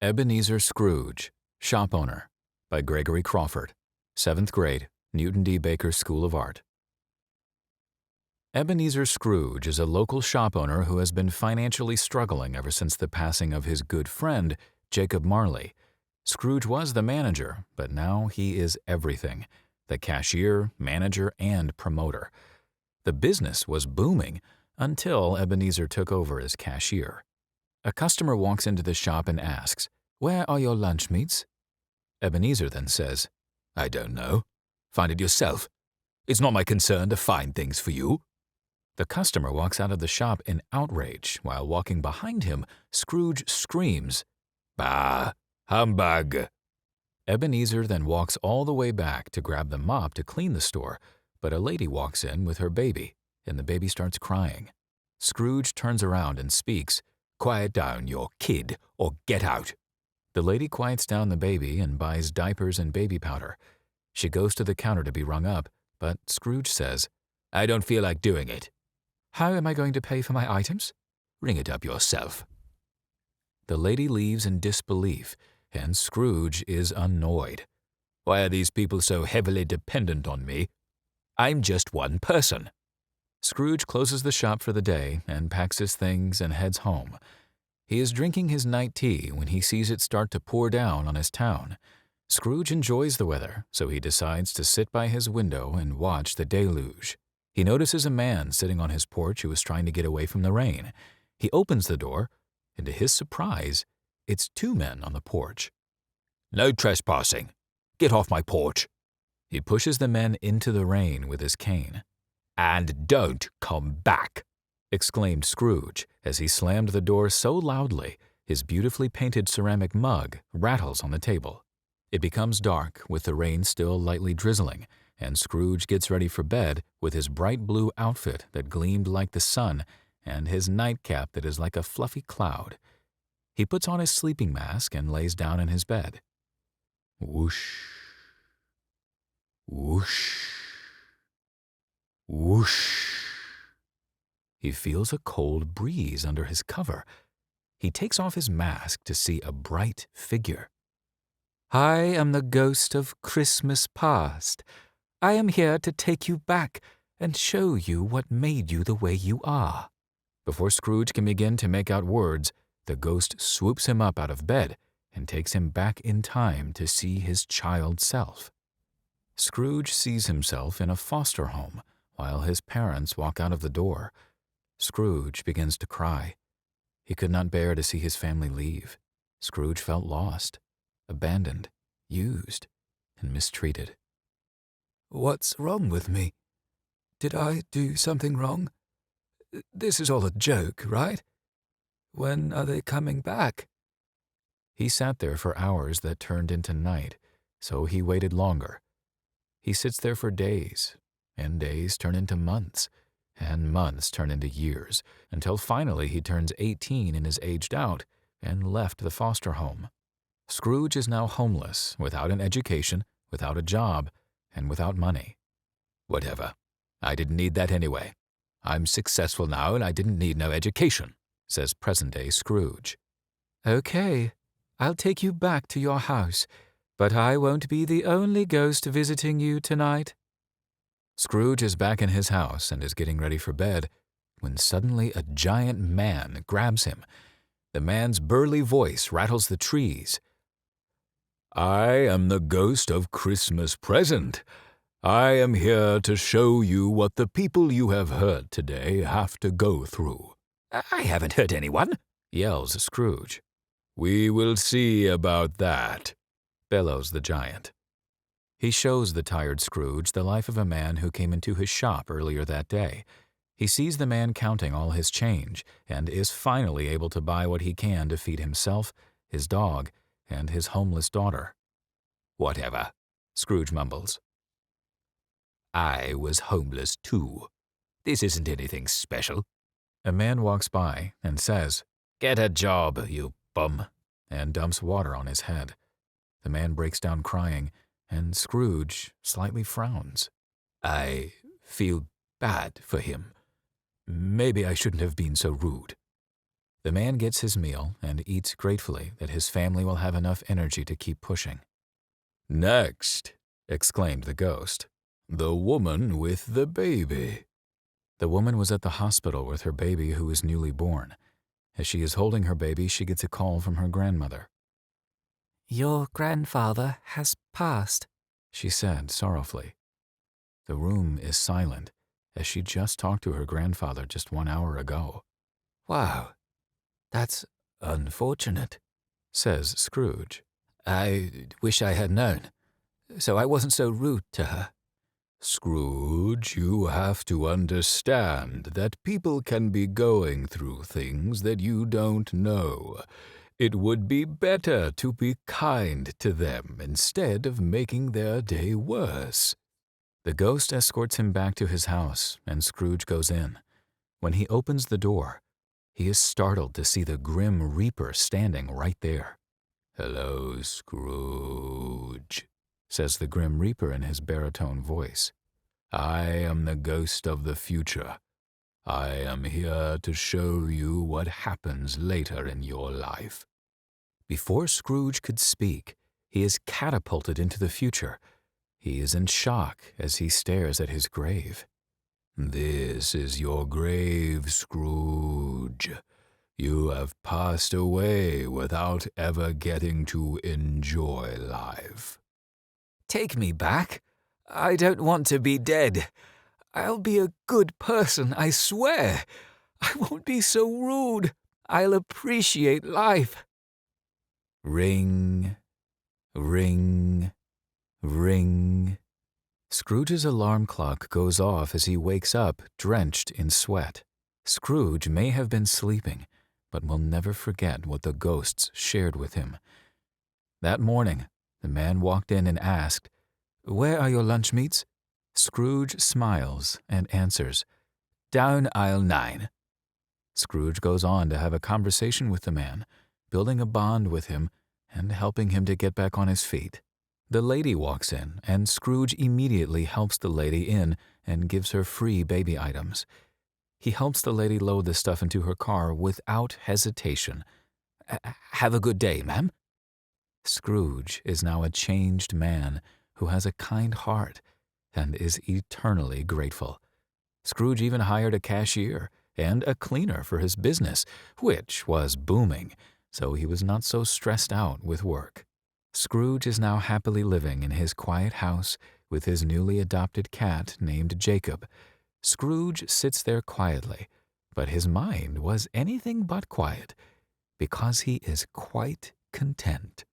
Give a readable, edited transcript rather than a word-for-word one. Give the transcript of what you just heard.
Ebenezer Scrooge, Shop Owner, by Gregory Crawford, 7th grade, Newton D. Baker School of Art. Ebenezer Scrooge is a local shop owner who has been financially struggling ever since the passing of his good friend, Jacob Marley. Scrooge was the manager, but now he is everything: the cashier, manager, and promoter. The business was booming until Ebenezer took over as cashier. A customer walks into the shop and asks, "Where are your lunch meats?" Ebenezer then says, "I don't know. Find it yourself. It's not my concern to find things for you." The customer walks out of the shop in outrage. While walking behind him, Scrooge screams, "Bah! Humbug!" Ebenezer then walks all the way back to grab the mop to clean the store, but a lady walks in with her baby, and the baby starts crying. Scrooge turns around and speaks, "Quiet down, your kid, or get out." The lady quiets down the baby and buys diapers and baby powder. She goes to the counter to be rung up, but Scrooge says, "I don't feel like doing it." "How am I going to pay for my items?" "Ring it up yourself." The lady leaves in disbelief, and Scrooge is annoyed. "Why are these people so heavily dependent on me? I'm just one person." Scrooge closes the shop for the day and packs his things and heads home. He is drinking his night tea when he sees it start to pour down on his town. Scrooge enjoys the weather, so he decides to sit by his window and watch the deluge. He notices a man sitting on his porch who is trying to get away from the rain. He opens the door, and to his surprise, it's two men on the porch. "No trespassing. Get off my porch." He pushes the men into the rain with his cane. "And don't come back," exclaimed Scrooge as he slammed the door so loudly his beautifully painted ceramic mug rattles on the table. It becomes dark with the rain still lightly drizzling, and Scrooge gets ready for bed with his bright blue outfit that gleamed like the sun and his nightcap that is like a fluffy cloud. He puts on his sleeping mask and lays down in his bed. Whoosh, whoosh, whoosh. He feels a cold breeze under his cover. He takes off his mask to see a bright figure. "I am the ghost of Christmas past. I am here to take you back and show you what made you the way you are." Before Scrooge can begin to make out words, the ghost swoops him up out of bed and takes him back in time to see his child self. Scrooge sees himself in a foster home while his parents walk out of the door. Scrooge begins to cry. He could not bear to see his family leave. Scrooge felt lost, abandoned, used, and mistreated. "What's wrong with me? Did I do something wrong? This is all a joke, right? When are they coming back?" He sat there for hours that turned into night, so he waited longer. He sits there for days, and days turn into months, and months turn into years, until finally he turns 18 and is aged out and left the foster home. Scrooge is now homeless, without an education, without a job, and without money. "Whatever. I didn't need that anyway. I'm successful now and I didn't need no education," says present-day Scrooge. "Okay, I'll take you back to your house, but I won't be the only ghost visiting you tonight." Scrooge is back in his house and is getting ready for bed when suddenly a giant man grabs him. The man's burly voice rattles the trees. "I am the ghost of Christmas present. I am here to show you what the people you have hurt today have to go through." "I haven't hurt anyone," yells Scrooge. "We will see about that," bellows the giant. He shows the tired Scrooge the life of a man who came into his shop earlier that day. He sees the man counting all his change and is finally able to buy what he can to feed himself, his dog, and his homeless daughter. "Whatever," Scrooge mumbles. "I was homeless too. This isn't anything special." A man walks by and says, "Get a job, you bum," and dumps water on his head. The man breaks down crying, and Scrooge slightly frowns. "I feel bad for him. Maybe I shouldn't have been so rude." The man gets his meal and eats gratefully that his family will have enough energy to keep pushing. "Next," exclaimed the ghost, "the woman with the baby." The woman was at the hospital with her baby who is newly born. As she is holding her baby, she gets a call from her grandmother. "Your grandfather has passed," she said sorrowfully. The room is silent, as she just talked to her grandfather just 1 hour ago. "Wow, that's unfortunate," says Scrooge. "I wish I had known, so I wasn't so rude to her." "Scrooge, you have to understand that people can be going through things that you don't know. It would be better to be kind to them instead of making their day worse." The ghost escorts him back to his house, and Scrooge goes in. When he opens the door, he is startled to see the Grim Reaper standing right there. "Hello, Scrooge," says the Grim Reaper in his baritone voice. "I am the ghost of the future. I am here to show you what happens later in your life." Before Scrooge could speak, he is catapulted into the future. He is in shock as he stares at his grave. "This is your grave, Scrooge. You have passed away without ever getting to enjoy life." "Take me back. I don't want to be dead. I'll be a good person, I swear. I won't be so rude. I'll appreciate life." Ring, ring, ring. Scrooge's alarm clock goes off as he wakes up drenched in sweat. Scrooge may have been sleeping, but will never forget what the ghosts shared with him. That morning, the man walked in and asked, "Where are your lunch meats?" Scrooge smiles and answers, "Down aisle 9. Scrooge goes on to have a conversation with the man, building a bond with him and helping him to get back on his feet. The lady walks in, and Scrooge immediately helps the lady in and gives her free baby items. He helps the lady load the stuff into her car without hesitation. "Have a good day, ma'am." Scrooge is now a changed man who has a kind heart and is eternally grateful. Scrooge even hired a cashier and a cleaner for his business, which was booming, so he was not so stressed out with work. Scrooge is now happily living in his quiet house with his newly adopted cat named Jacob. Scrooge sits there quietly, but his mind was anything but quiet, because he is quite content.